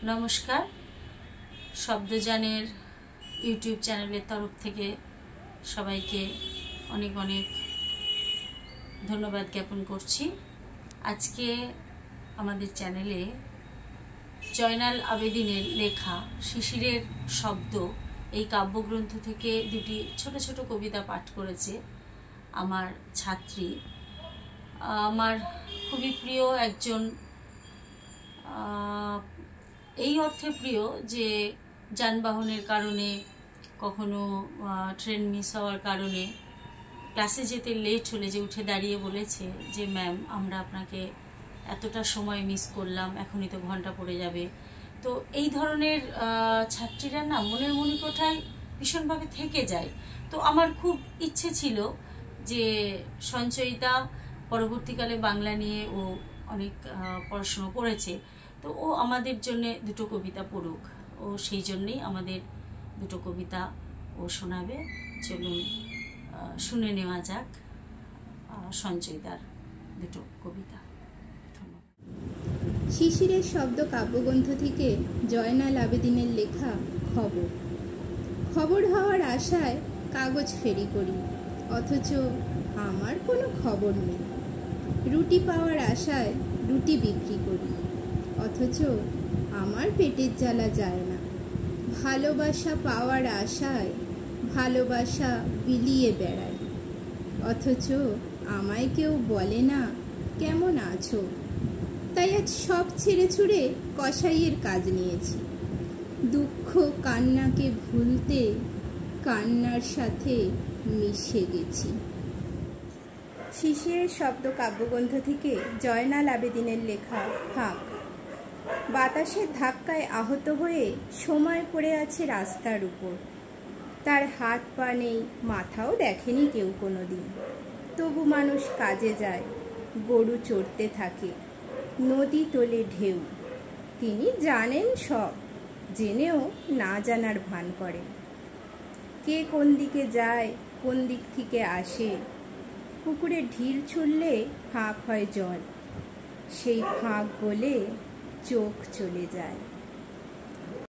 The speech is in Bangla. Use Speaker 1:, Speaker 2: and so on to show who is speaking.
Speaker 1: নমস্কার, শব্দযানের ইউটিউব চ্যানেলের তরফ থেকে সবাইকে অনেক অনেক ধন্যবাদ জ্ঞাপন করছি। আজকে আমাদের চ্যানেলে জয়নাল আবেদিনের লেখা শিশিরের শব্দ এই কাব্যগ্রন্থ থেকে দুটি ছোট ছোট কবিতা পাঠ করেছে আমার ছাত্রী। আমার খুবই প্রিয় একজন, এই অর্থে প্রিয় যে যানবাহনের কারণে, কখনো ট্রেন মিস হওয়ার কারণে ক্লাসে যেতে লেট হলে যে উঠে দাঁড়িয়ে বলেছে যে ম্যাম আমরা আপনাকে এতটা সময় মিস করলাম, এখনই তো ঘন্টা পড়ে যাবে। তো এই ধরনের ছাত্রীরা না মনের মণিকোঠায় ভীষণভাবে থেকে যায়। তো আমার খুব ইচ্ছে ছিল যে সঞ্চয়িতা পরবর্তীকালে বাংলা নিয়ে ও অনেক পড়াশুনো করেছে, তো ও আমাদের জন্য দুটো কবিতা পড়ুক। ও সেই জন্যেই আমাদের দুটো কবিতা ও শোনাবে। চলুন শুনে নেওয়া যাক সঞ্চয়িতার দুটো কবিতা।
Speaker 2: শিশিরের শব্দ কাব্যগ্রন্থ থেকে জয়নাল আবেদিনের লেখা খবর। খবর হওয়ার আশায় কাগজ ফেরি করি, অথচ আমার কোনো খবর নেই। রুটি পাওয়ার আশায় রুটি বিক্রি করি, অথচ আমার পেটের জ্বালা যায় না। ভালোবাসা পাওয়ার আশায় ভালোবাসা বিলিয়ে বেড়াই, অথচ আমায় কেউ বলে না কেমন আছো। তাই আজ সব ছেড়ে ছুড়ে কসাইয়ের কাজ নিয়েছি। দুঃখ কান্নাকে ভুলতে কান্নার সাথে মিশে গেছি। শিশিরের শব্দ কাব্যগ্রন্থ থেকে জয়নাল আবেদিনের লেখা ফাঁক। বাতাসের ধাক্কায় আহত হয়ে সময় পড়ে আছে রাস্তার উপর। তার হাত পা নেই, মাথাও দেখেনি কেউ কোনো দিন। তবু মানুষ কাজে যায়, গরু চড়তে থাকে, নদী তোলে ঢেউ। তিনি জানেন সব, জেনেও না জানার ভান করেন। কে কোন দিকে যায়, কোন দিক থেকে আসে। পুকুরে ঢিল ছুঁড়লে ফাঁক হয় জল, সেই ফাঁক গলে চোখ চলে যায়।